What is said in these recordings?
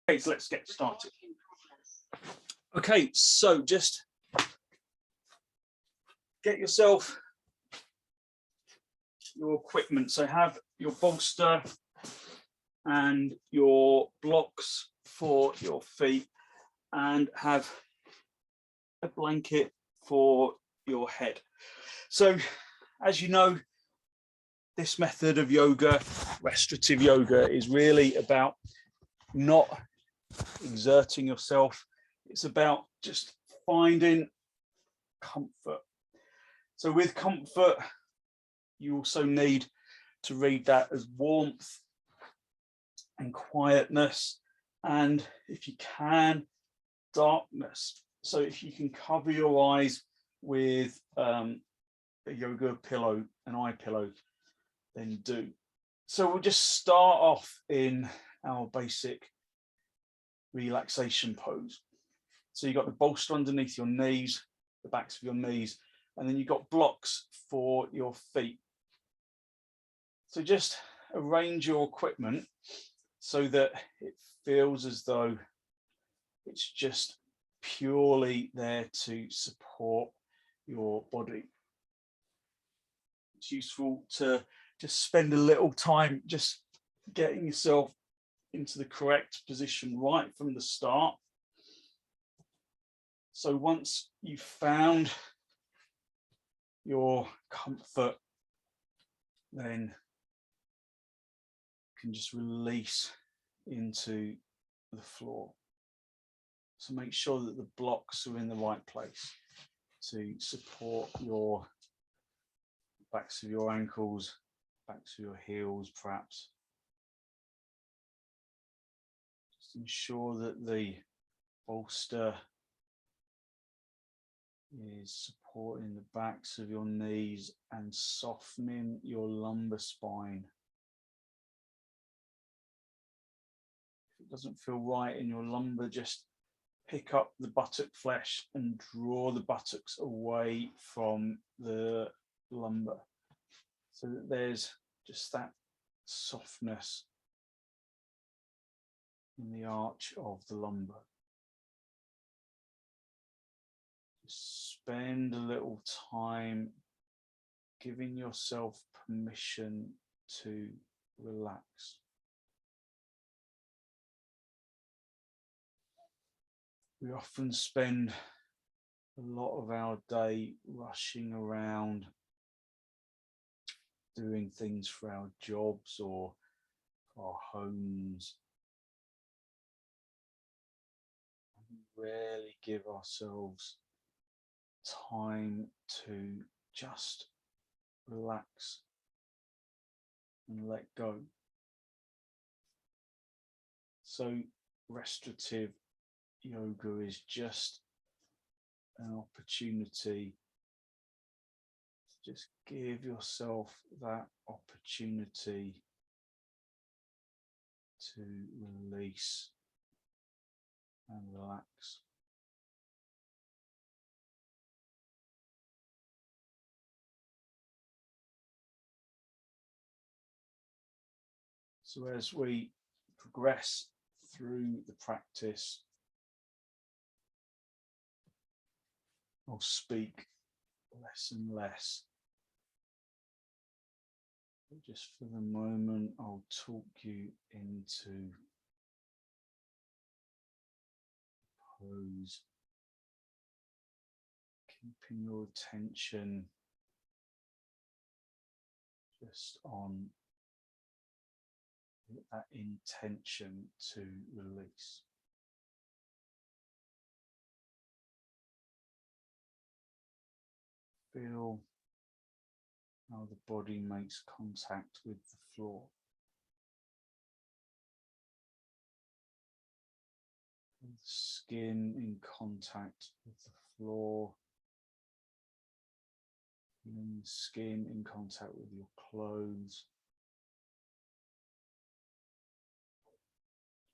Okay, so let's get started. Okay, so just get yourself your equipment. So have your bolster and your blocks for your feet, and have a blanket for your head. So, as you know, this method of yoga, restorative yoga, is really about not exerting yourself. It's about just finding comfort. So with comfort, you also need to read that as warmth and quietness, and if you can, darkness. So if you can cover your eyes with a yoga pillow, an eye pillow, then do. So we'll just start off in our basic relaxation pose. So you've got the bolster underneath your knees, the backs of your knees, and then you've got blocks for your feet. So just arrange your equipment so that it feels as though it's just purely there to support your body. It's useful to just spend a little time just getting yourself into the correct position right from the start. So once you've found your comfort, then you can just release into the floor. So make sure that the blocks are in the right place to support your backs of your ankles, backs of your heels, perhaps. Just ensure that the bolster is supporting the backs of your knees and softening your lumbar spine. If it doesn't feel right in your lumbar, just pick up the buttock flesh and draw the buttocks away from the lumbar so that there's just that softness in the arch of the lumbar. Just spend a little time giving yourself permission to relax. We often spend a lot of our day rushing around, doing things for our jobs or our homes. We rarely give ourselves time to just relax and let go. So restorative yoga is just an opportunity to just give yourself that opportunity to release and relax. So as we progress through the practice, I'll speak less and less. But just for the moment, I'll talk you into pose, keeping your attention just on that intention to release. Feel how the body makes contact with the floor. The skin in contact with the floor. Feeling the skin in contact with your clothes.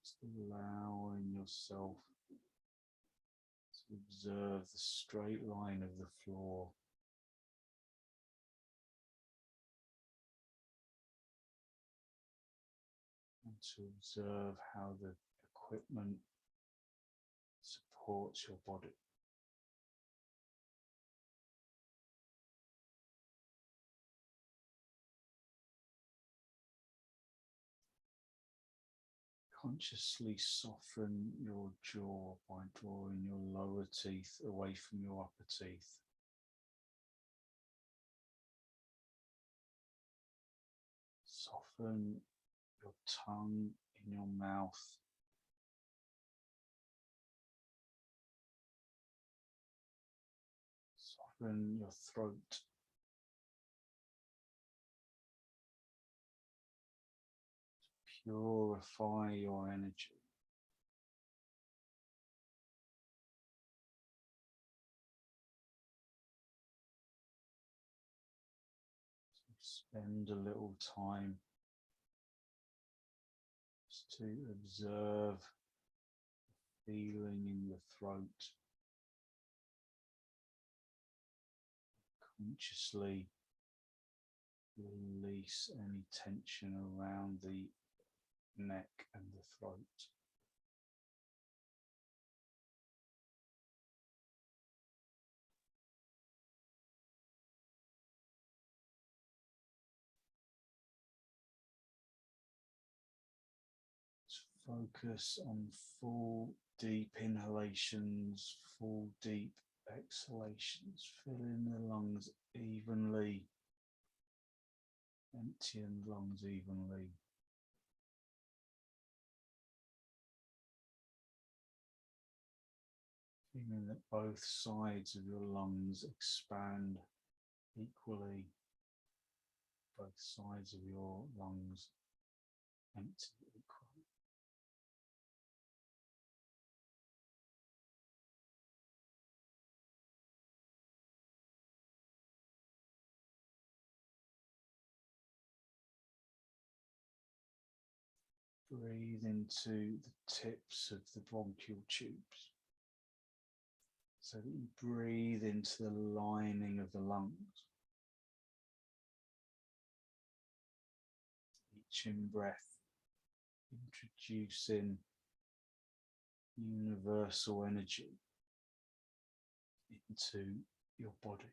Just allowing yourself to observe the straight line of the floor. And to observe how the equipment supports your body. Consciously soften your jaw by drawing your lower teeth away from your upper teeth. Soften your tongue in your mouth. Soften your throat. Purify your energy. Spend a little time just to observe the feeling in the throat. Consciously release any tension around the neck and the throat. Focus on full deep inhalations, full deep exhalations, filling the lungs evenly, emptying the lungs evenly. Feeling that both sides of your lungs expand equally, both sides of your lungs empty equally. Breathe into the tips of the bronchial tubes, so that you breathe into the lining of the lungs. Each in-breath introducing universal energy into your body.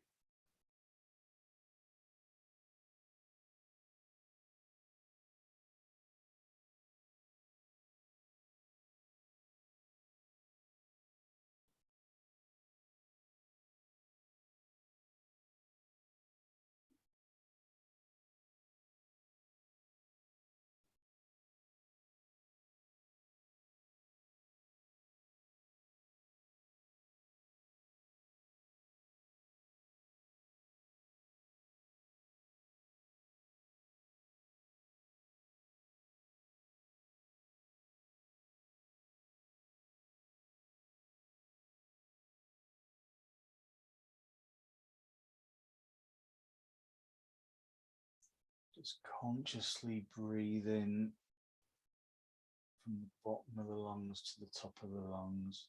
Just consciously breathe in from the bottom of the lungs to the top of the lungs.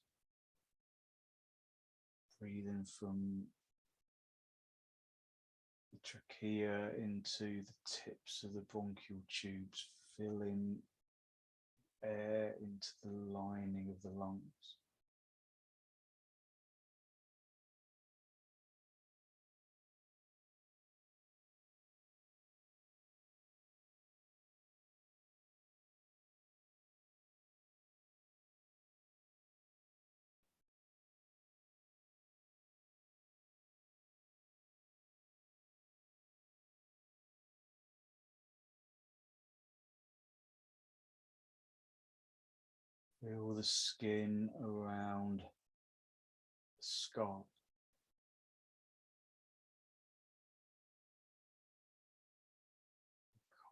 Breathe in from the trachea into the tips of the bronchial tubes, filling air into the lining of the lungs. Feel the skin around the scalp.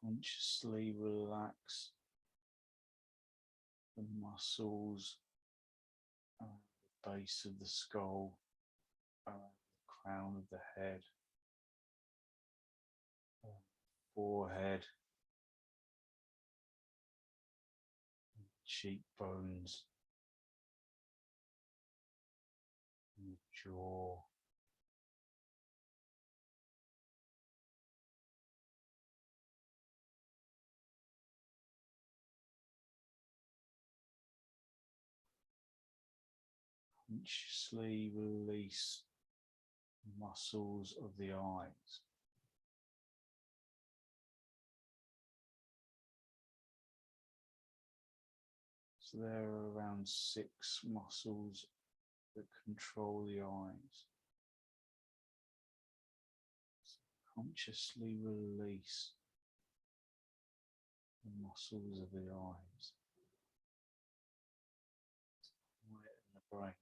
Consciously relax the muscles around the base of the skull, around the crown of the head, forehead, cheekbones, and the jaw. Consciously release the muscles of the eyes. So there are around 6 muscles that control the eyes. So consciously release the muscles of the eyes. Quieten the brain.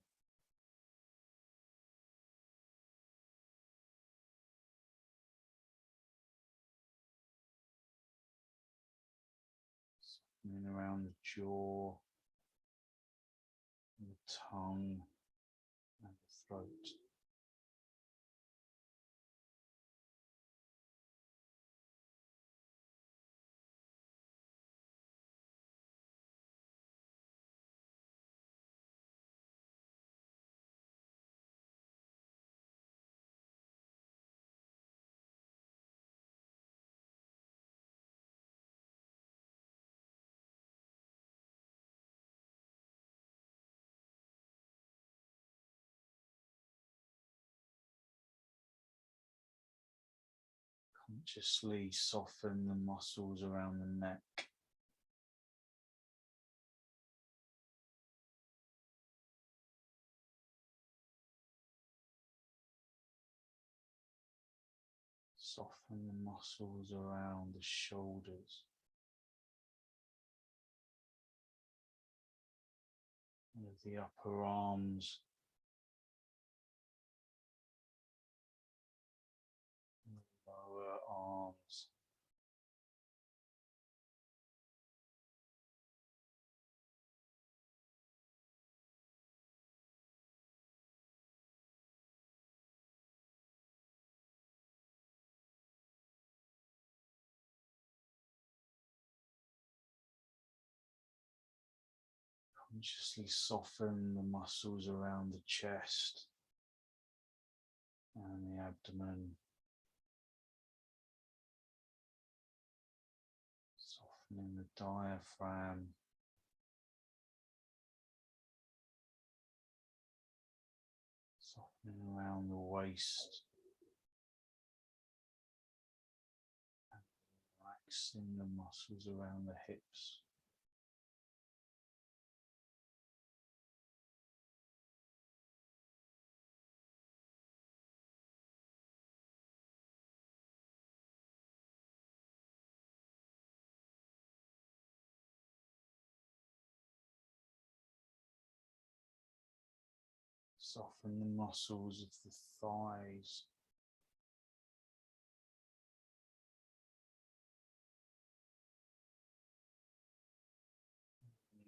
Softening around the jaw, the tongue, and the throat. Consciously soften the muscles around the neck. Soften the muscles around the shoulders. And the upper arms. And the lower arms. Consciously soften the muscles around the chest and the abdomen. Softening the diaphragm. Softening around the waist. And relaxing the muscles around the hips. Soften the muscles of the thighs.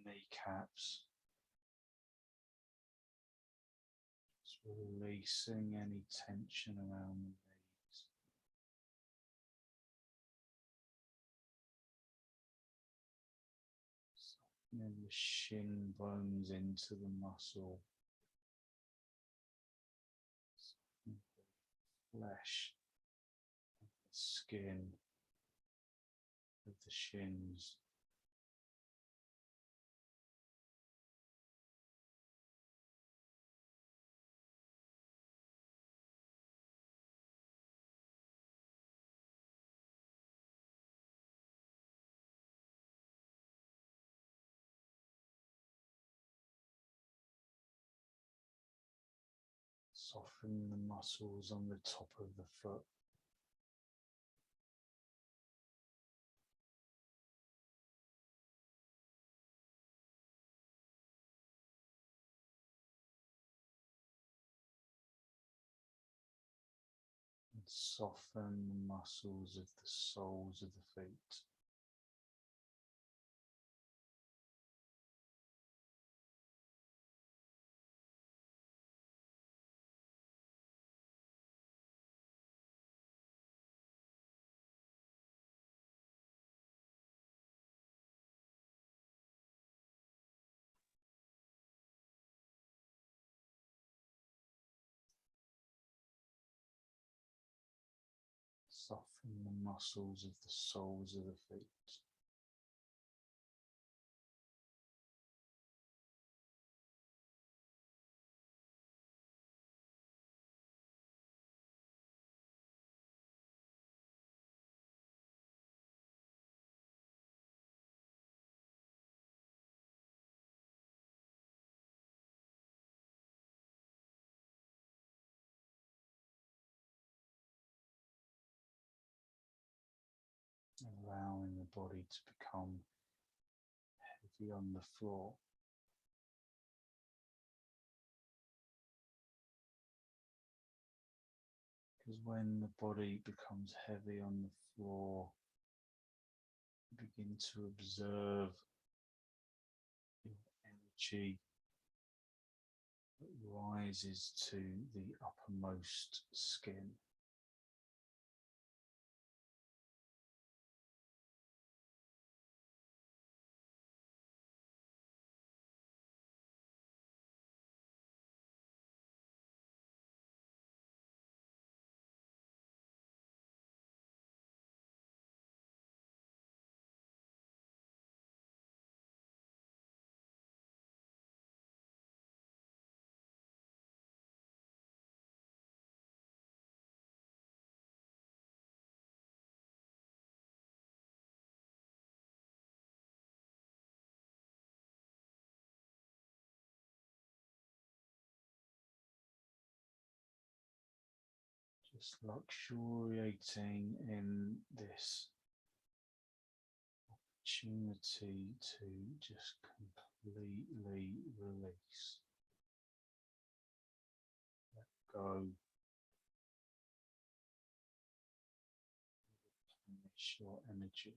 Kneecaps. Just releasing any tension around the knees. Softening the shin bones into the muscle. Softening the flesh of the skin of the shins. Soften the muscles on the top of the foot. And soften the muscles of the soles of the feet. Soften the muscles of the soles of the feet. body to become heavy on the floor. Because when the body becomes heavy on the floor, you begin to observe your energy that rises to the uppermost skin. Just luxuriating in this opportunity to just completely release, let go, replenish your energy.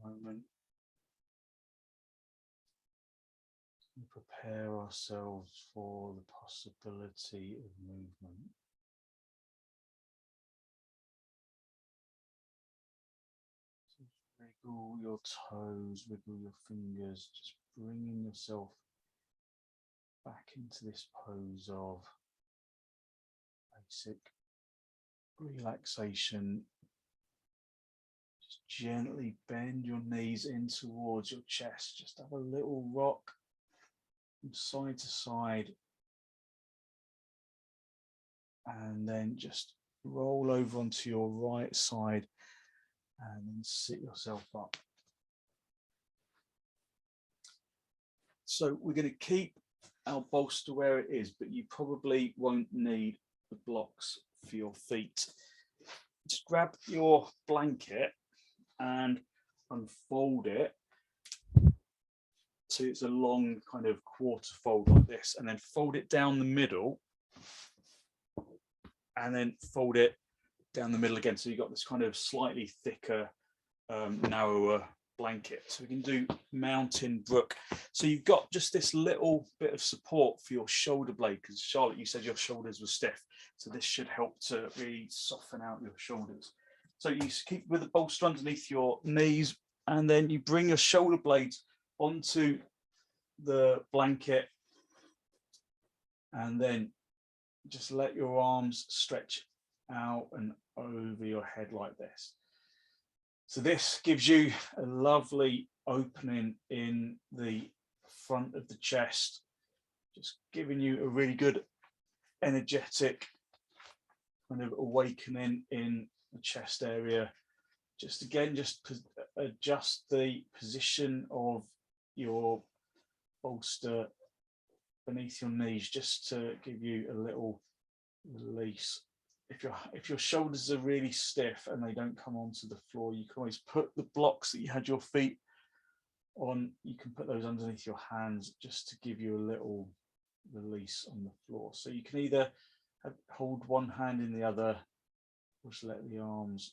Moment, we prepare ourselves for the possibility of movement. So wiggle your toes, wiggle your fingers, just bringing yourself back into this pose of basic relaxation. Just gently bend your knees in towards your chest. Just have a little rock from side to side. And then just roll over onto your right side and then sit yourself up. So we're going to keep our bolster where it is, but you probably won't need the blocks for your feet. Just grab your blanket and unfold it so it's a long kind of quarter fold like this, and then fold it down the middle, and then fold it down the middle again. So you've got this kind of slightly thicker, narrower blanket. So we can do mountain brook. So you've got just this little bit of support for your shoulder blade, because Charlotte, you said your shoulders were stiff. So this should help to really soften out your shoulders. So you keep with the bolster underneath your knees, and then you bring your shoulder blades onto the blanket, and then just let your arms stretch out and over your head like this. So this gives you a lovely opening in the front of the chest, just giving you a really good energetic kind of awakening in the chest area. Just again, just adjust the position of your bolster beneath your knees, just to give you a little release. If your shoulders are really stiff and they don't come onto the floor, you can always put the blocks that you had your feet on, you can put those underneath your hands just to give you a little release on the floor. So you can either hold one hand in the other, or just let the arms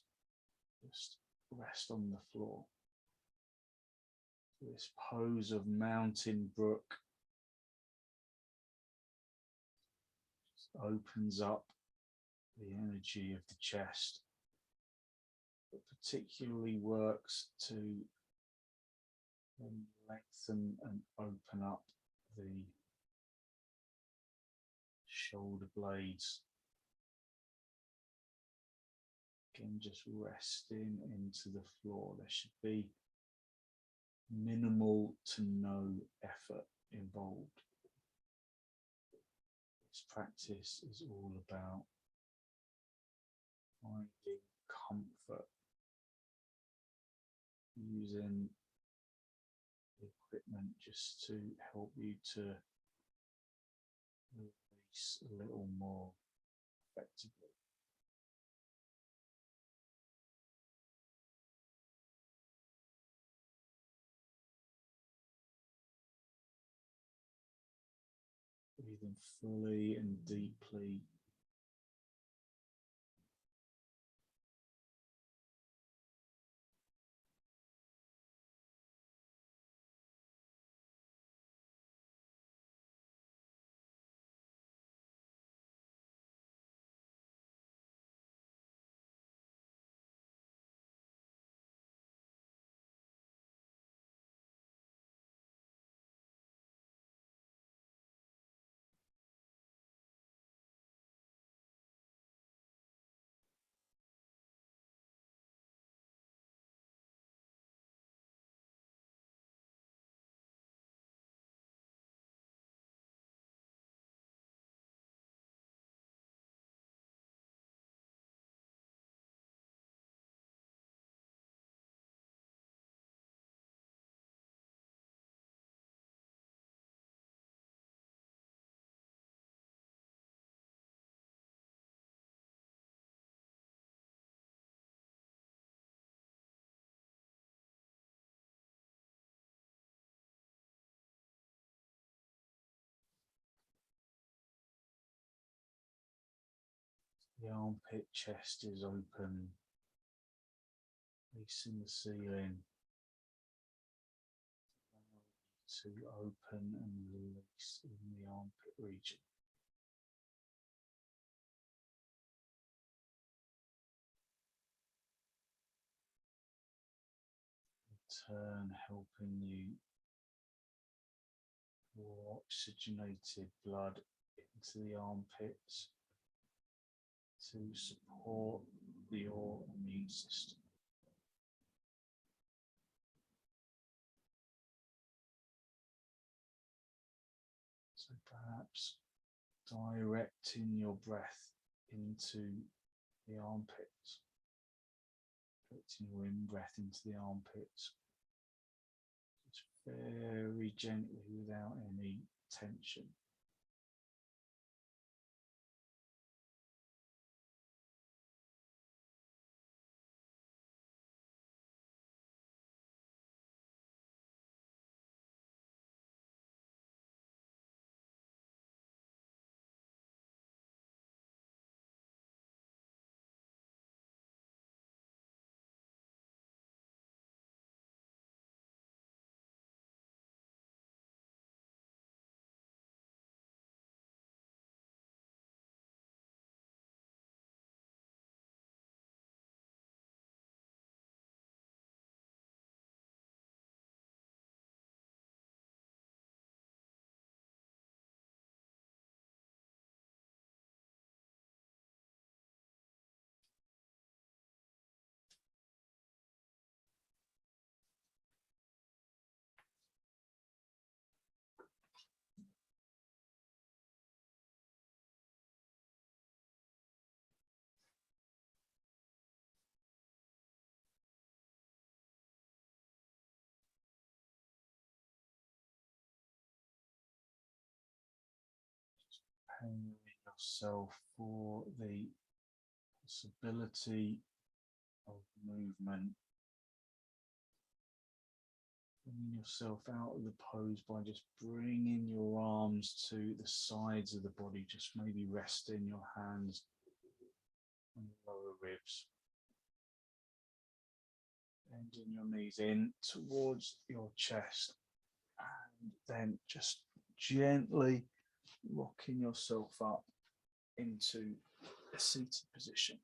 just rest on the floor. This pose of mountain brook just opens up the energy of the chest. It particularly works to lengthen and open up the shoulder blades. Again, just resting into the floor. There should be minimal to no effort involved. This practice is all about finding comfort, using the equipment just to help you to release a little more effectively. Breathing fully and deeply. The armpit chest is open, facing the ceiling. To open and release in the armpit region. Turn, helping you pour oxygenated blood into the armpits to support your immune system. So perhaps directing your breath into the armpits. Putting your in-breath into the armpits. Just very gently without any tension. Paying yourself for the possibility of movement. Bringing yourself out of the pose by just bringing your arms to the sides of the body, just maybe resting your hands on the lower ribs. Bending your knees in towards your chest, and then just gently rocking yourself up into a seated position.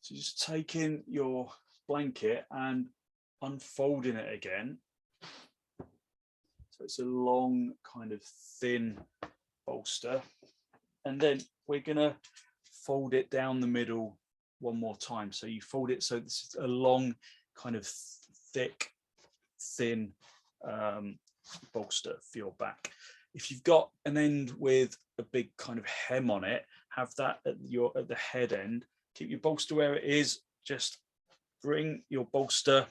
So just taking your blanket and unfolding it again. So it's a long, kind of thin bolster. And then we're going to fold it down the middle one more time. So you fold it so this is a long, kind of thick, thin bolster for your back. If you've got an end with a big kind of hem on it, have that at the head end. Keep your bolster where it is. Just bring your bolster,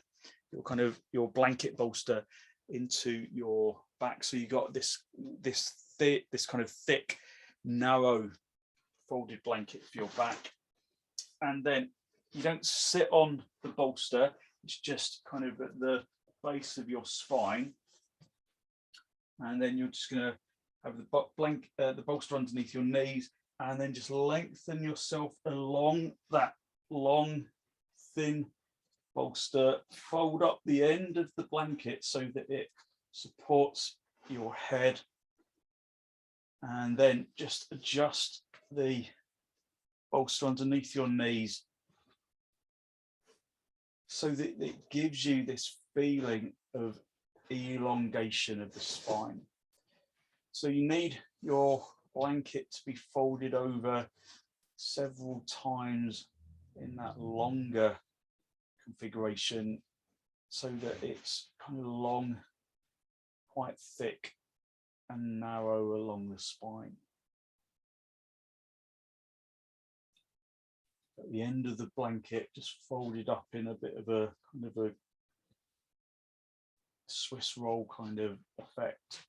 your blanket bolster into your back. So you got this kind of thick, narrow folded blanket for your back. And then you don't sit on the bolster. It's just kind of at the base of your spine. And then you're just going to have the bolster underneath your knees, and then just lengthen yourself along that long, thin bolster. Fold up the end of the blanket so that it supports your head, and then just adjust the bolster underneath your knees so that it gives you this feeling of elongation of the spine. So you need your blanket to be folded over several times in that longer configuration so that it's kind of long, quite thick and narrow along the spine. At the end of the blanket, just folded up in a bit of a kind of a Swiss roll kind of effect,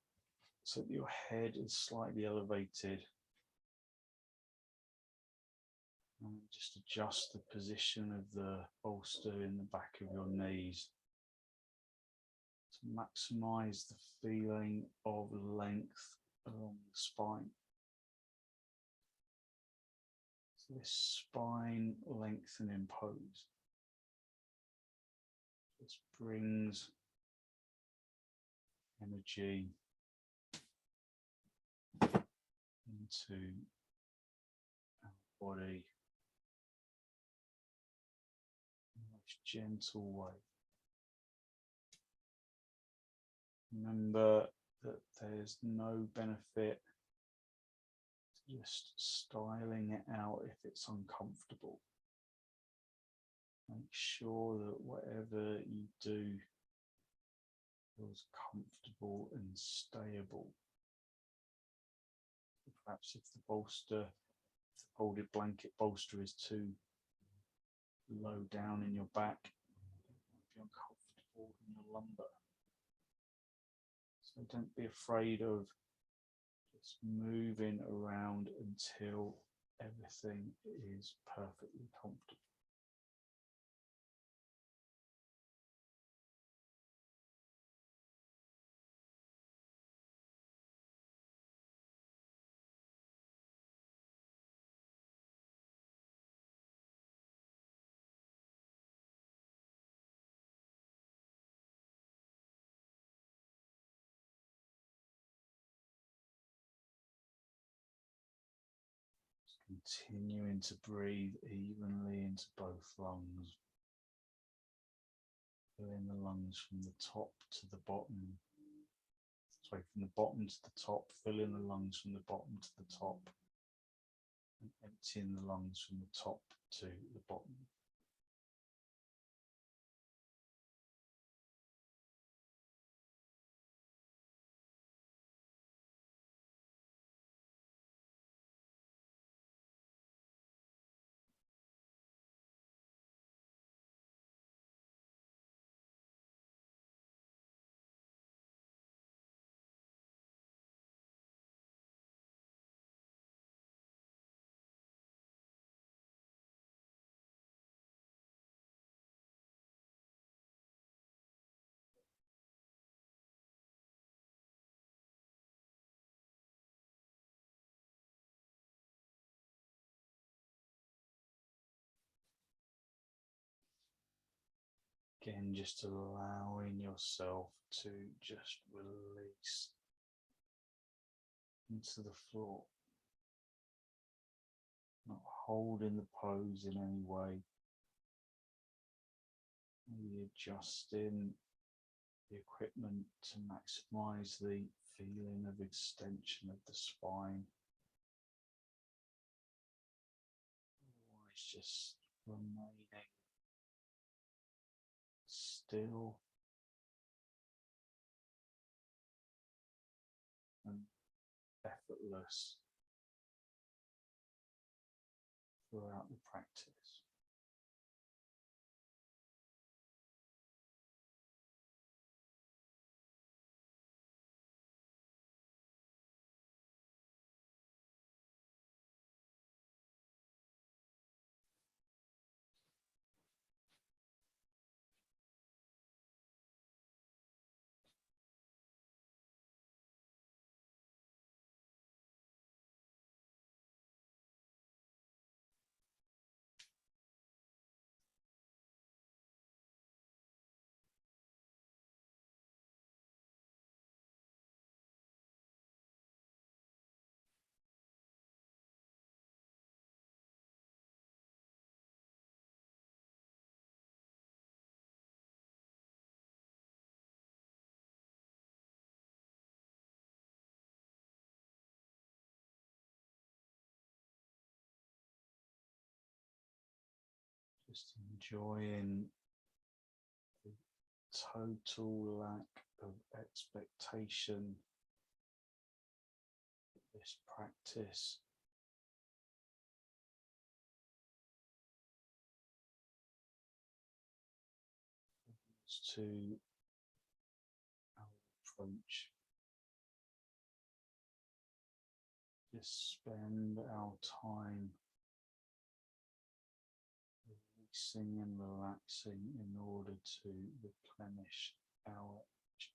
so that your head is slightly elevated. And just adjust the position of the bolster in the back of your knees to maximize the feeling of length along the spine. So this spine lengthening pose just brings energy into our body in a most gentle way. Remember that there's no benefit to just styling it out if it's uncomfortable. Make sure that whatever you do feels comfortable and stable. Perhaps if the bolster the folded blanket bolster is too low down in your back, it might be uncomfortable in your lumbar. So don't be afraid of just moving around until everything is perfectly comfortable. Continuing to breathe evenly into both lungs, filling the lungs from the top to the bottom. Sorry, from the bottom to the top, filling the lungs from the bottom to the top, and emptying the lungs from the top to the bottom. Again, just allowing yourself to just release into the floor, not holding the pose in any way, maybe adjusting the equipment to maximize the feeling of extension of the spine. Otherwise, just remaining still and effortless throughout the practice. Just enjoying the total lack of expectation of this practice. To our approach. Just spend our time releasing and relaxing in order to replenish our energy.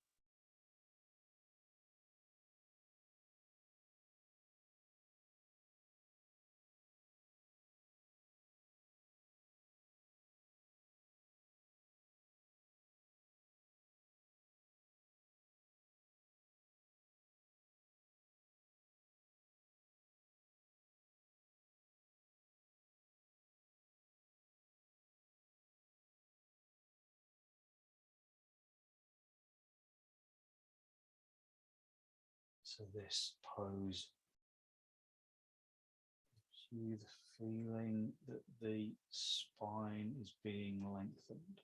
So this pose gives you the feeling that the spine is being lengthened.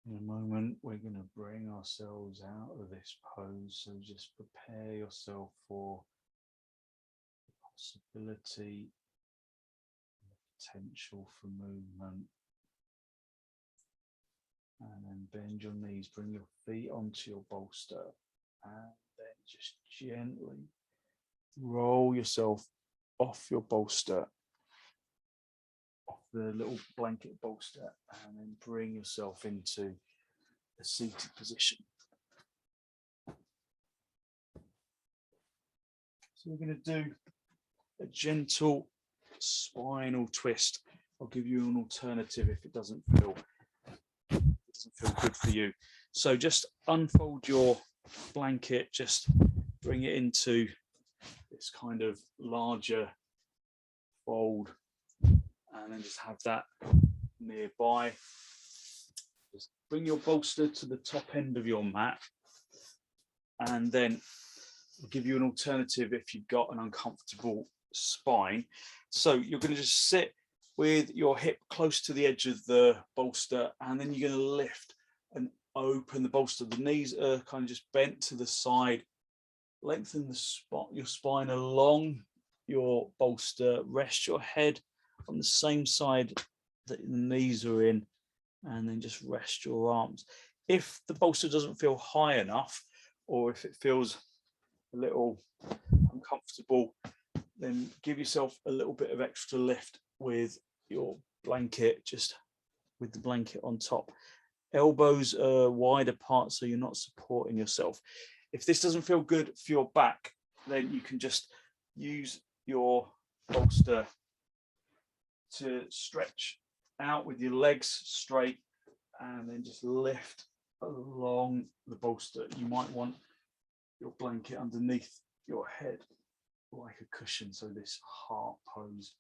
In a moment, we're going to bring ourselves out of this pose. So just prepare yourself for the possibility, the potential for movement. And then bend your knees, bring your feet onto your bolster, and then just gently roll yourself off your bolster, off the little blanket bolster, and then bring yourself into a seated position. So we're going to do a gentle spinal twist. I'll give you an alternative if it doesn't feel good for you. So just unfold your blanket, just bring it into this kind of larger fold, and then just have that nearby. Just bring your bolster to the top end of your mat, and then I'll give you an alternative if you've got an uncomfortable spine. So you're going to just sit with your hip close to the edge of the bolster, and then you're going to lift and open the bolster. The knees are kind of just bent to the side. Lengthen your spine along your bolster. Rest your head on the same side that the knees are in, and then just rest your arms. If the bolster doesn't feel high enough, or if it feels a little uncomfortable, then give yourself a little bit of extra lift with your blanket, just with the blanket on top. Elbows are wide apart, so you're not supporting yourself. If this doesn't feel good for your back, then you can just use your bolster to stretch out with your legs straight, and then just lift along the bolster. You might want your blanket underneath your head like a cushion, so this heart pose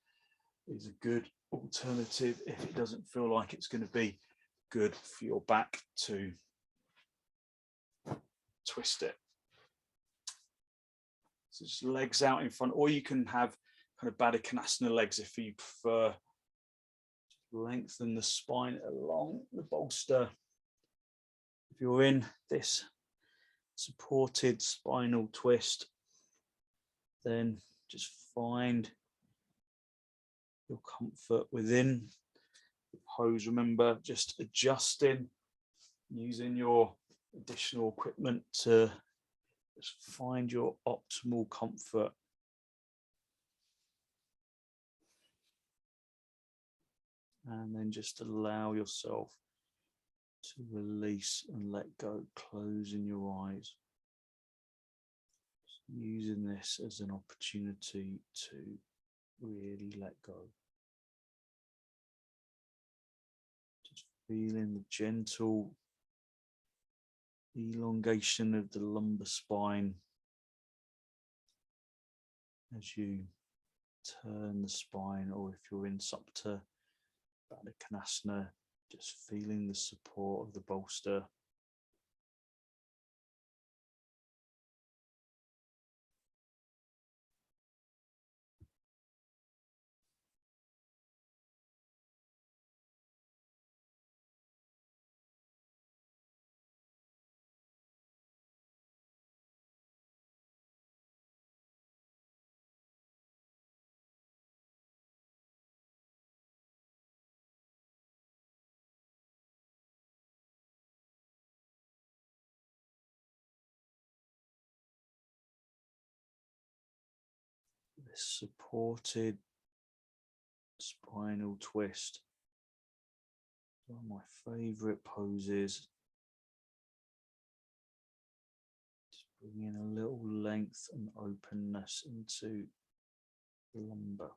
is a good alternative if it doesn't feel like it's going to be good for your back to twist it. So just legs out in front, or you can have kind of Baddha Konasana legs if you prefer. Lengthen the spine along the bolster. If you're in this supported spinal twist, then just find your comfort within the pose. Remember, just adjusting, using your additional equipment to just find your optimal comfort. And then just allow yourself to release and let go, closing your eyes. Just using this as an opportunity to really let go. Just feeling the gentle elongation of the lumbar spine as you turn the spine, or if you're in Sept, Baddha Konasana, just feeling the support of the bolster. This supported spinal twist, one of my favorite poses. Just bringing a little length and openness into the lumbar.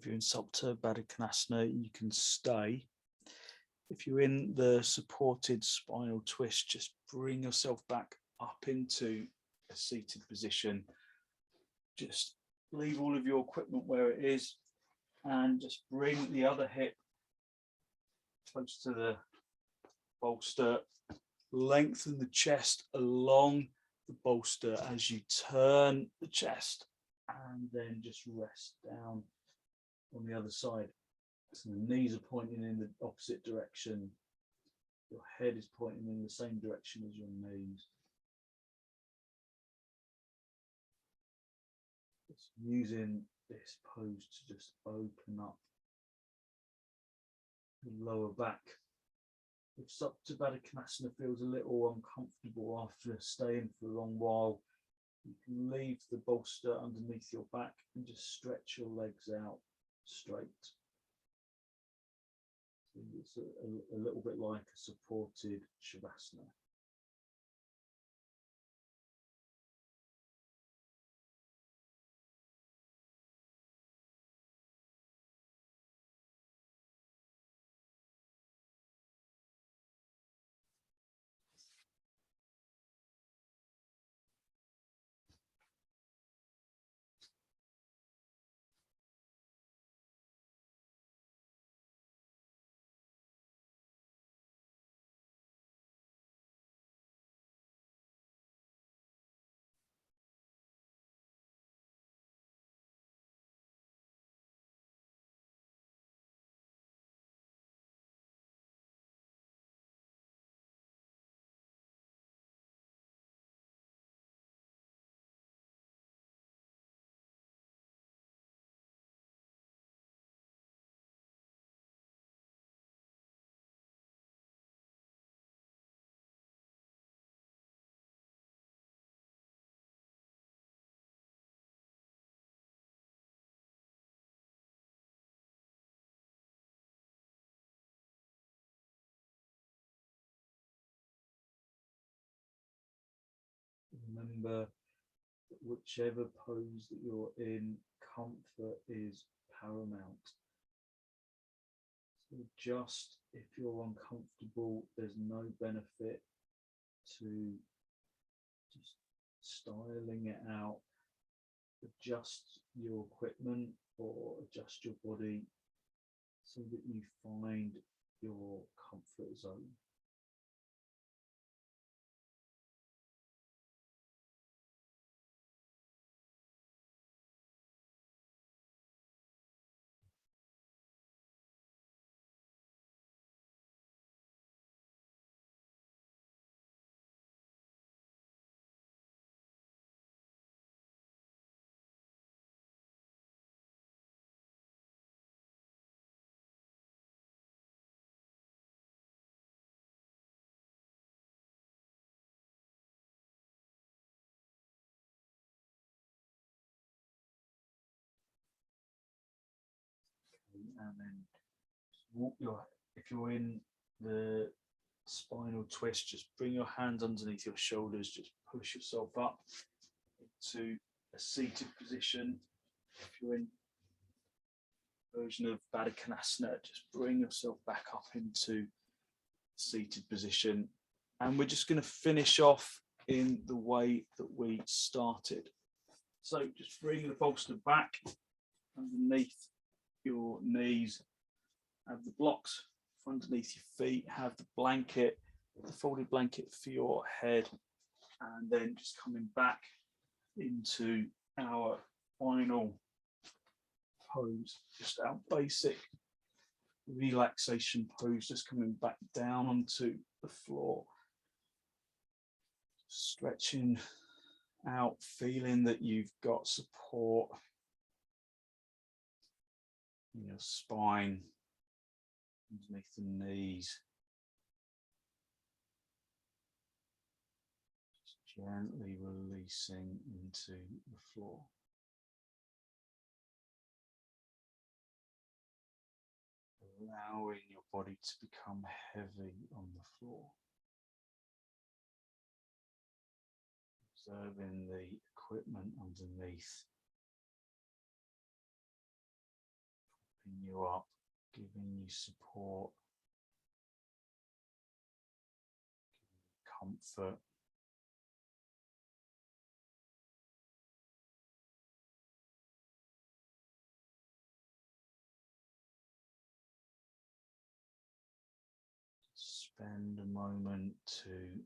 If you're in Sept Baddha, you can stay. If you're in the supported spinal twist, just bring yourself back up into a seated position. Just leave all of your equipment where it is and just bring the other hip close to the bolster. Lengthen the chest along the bolster as you turn the chest, and then just rest down on the other side. So the knees are pointing in the opposite direction. Your head is pointing in the same direction as your knees. Just using this pose to just open up the lower back. If Sept Baddha feels a little uncomfortable after staying for a long while, you can leave the bolster underneath your back and just stretch your legs out straight. So it's a little bit like a supported Shavasana. Remember that whichever pose that you're in, comfort is paramount. So just if you're uncomfortable, there's no benefit to just styling it out. Adjust your equipment or adjust your body so that you find your comfort zone. And then walk if you're in the spinal twist, just bring your hands underneath your shoulders, just push yourself up into a seated position. If you're in version of Baddha, just bring yourself back up into seated position. And we're just going to finish off in the way that we started. So just bring the bolster back underneath your knees, have the blocks underneath your feet, have the blanket, the folded blanket for your head, and then just coming back into our final pose, just our basic relaxation pose, just coming back down onto the floor, stretching out, feeling that you've got support in your spine, underneath the knees. Just gently releasing into the floor. Allowing your body to become heavy on the floor. Observing the equipment underneath. lifting you up, giving you support, comfort. Spend a moment to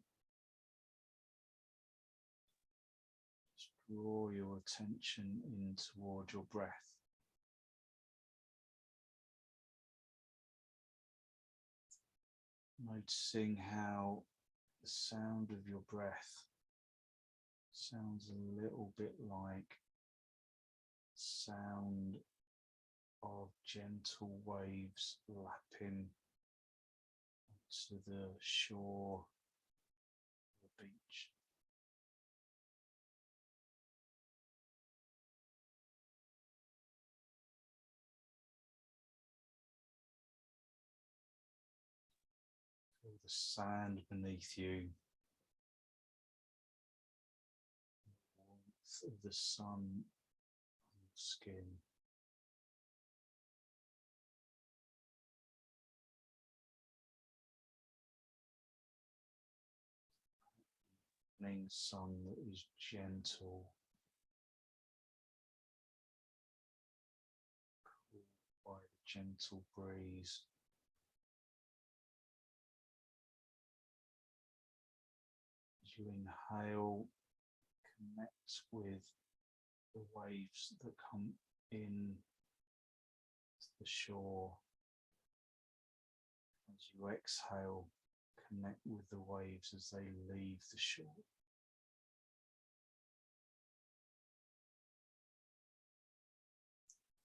just draw your attention in toward your breath. Noticing how the sound of your breath sounds a little bit like sound of gentle waves lapping onto the shore of the beach. Feel the sand beneath you, the warmth of the sun on your skin. Sun that is gentle, cooled by the gentle breeze. As you inhale, connect with the waves that come in to the shore. As you exhale, connect with the waves as they leave the shore.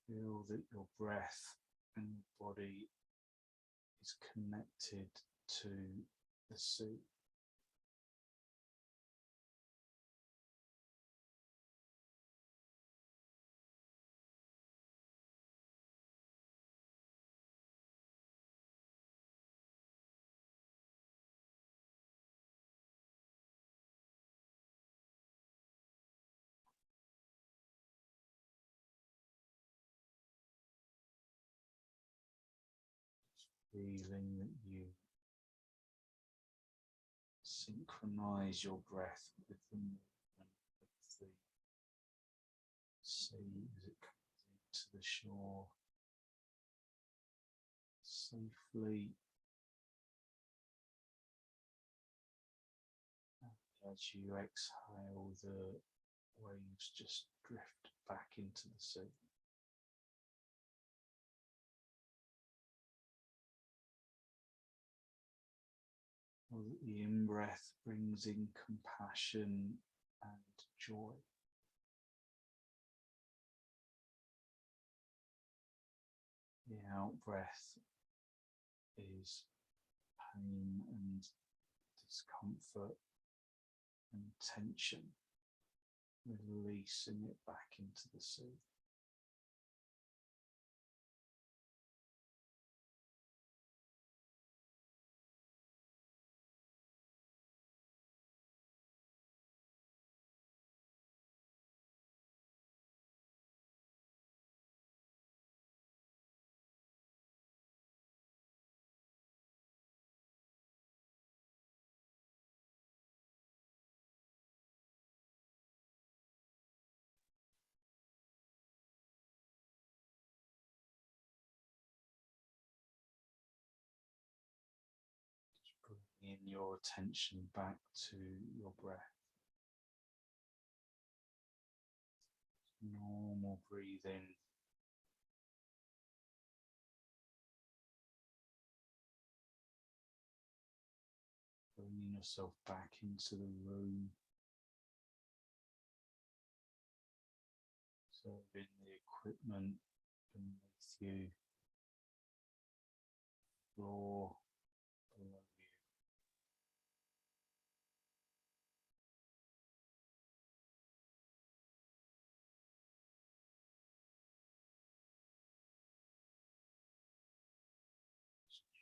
Feel that your breath and your body is connected to the sea. Feeling that you synchronize your breath with the movement of the sea as it comes into the shore safely. And as you exhale, the waves just drift back into the sea. The in-breath brings in compassion and joy. The out-breath is pain and discomfort and tension, releasing it back into the sea. Bring in your attention back to your breath. Normal breathing. Bringing yourself back into the room. Observing the equipment beneath you, floor below you.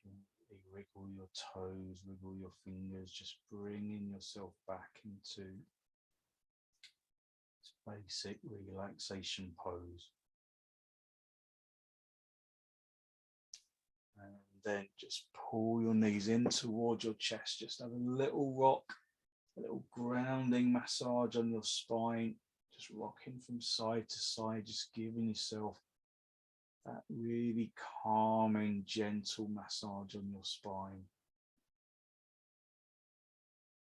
Gently wriggle your toes, wriggle your fingers, just bringing yourself back into this basic relaxation pose. then just pull your knees in towards your chest. Just have a little rock, a little grounding massage on your spine, just rocking from side to side, just giving yourself that really calming, gentle massage on your spine.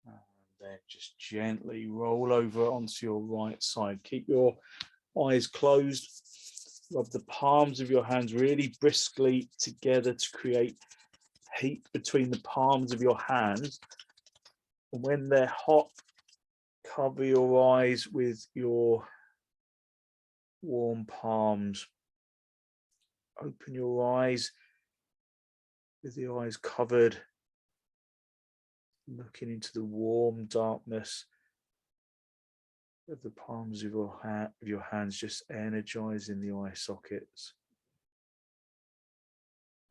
And then just gently roll over onto your right side. Keep your eyes closed. Rub the palms of your hands really briskly together to create heat between the palms of your hands. And when they're hot, cover your eyes with your warm palms. Open your eyes with the eyes covered, looking into the warm darkness of the palms of your hands, just energizing the eye sockets.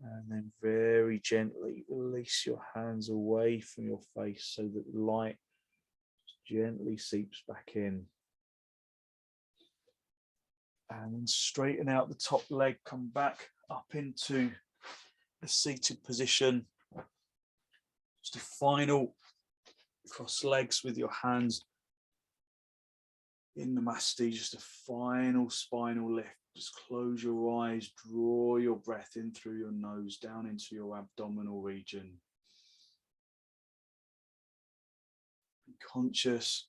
And then very gently release your hands away from your face so that the light gently seeps back in. And then straighten out the top leg, come back up into the seated position. Just a final cross legs with your hands in Namaste, just a final spinal lift. Just close your eyes, draw your breath in through your nose, down into your abdominal region. Be conscious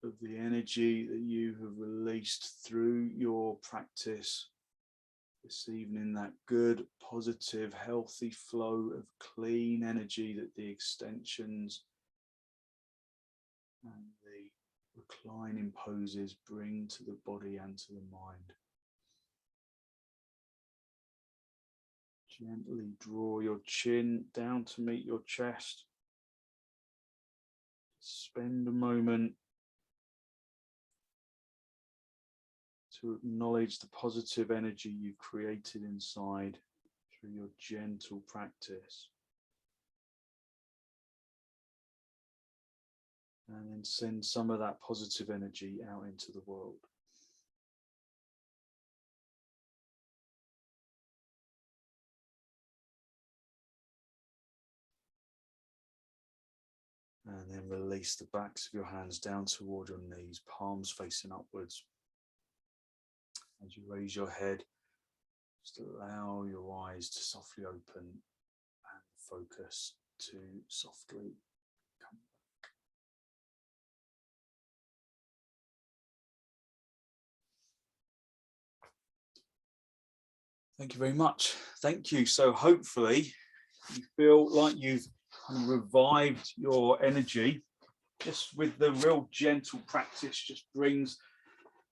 of the energy that you have released through your practice this evening, that good, positive, healthy flow of clean energy that the extensions and the reclining poses bring to the body and to the mind. Gently draw your chin down to meet your chest. Spend a moment to acknowledge the positive energy you've created inside through your gentle practice. And then send some of that positive energy out into the world. And then release the backs of your hands down toward your knees, palms facing upwards. As you raise your head, just allow your eyes to softly open and focus to softly come back. Thank you very much. Thank you. So hopefully you feel like you've kind of revived your energy. Just with the real gentle practice, just brings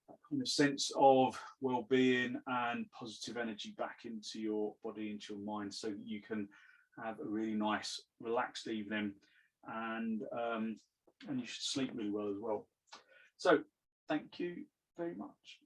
that kind of sense of well-being and positive energy back into your body, into your mind, so that you can have a really nice, relaxed evening, and you should sleep really well as well. So thank you very much.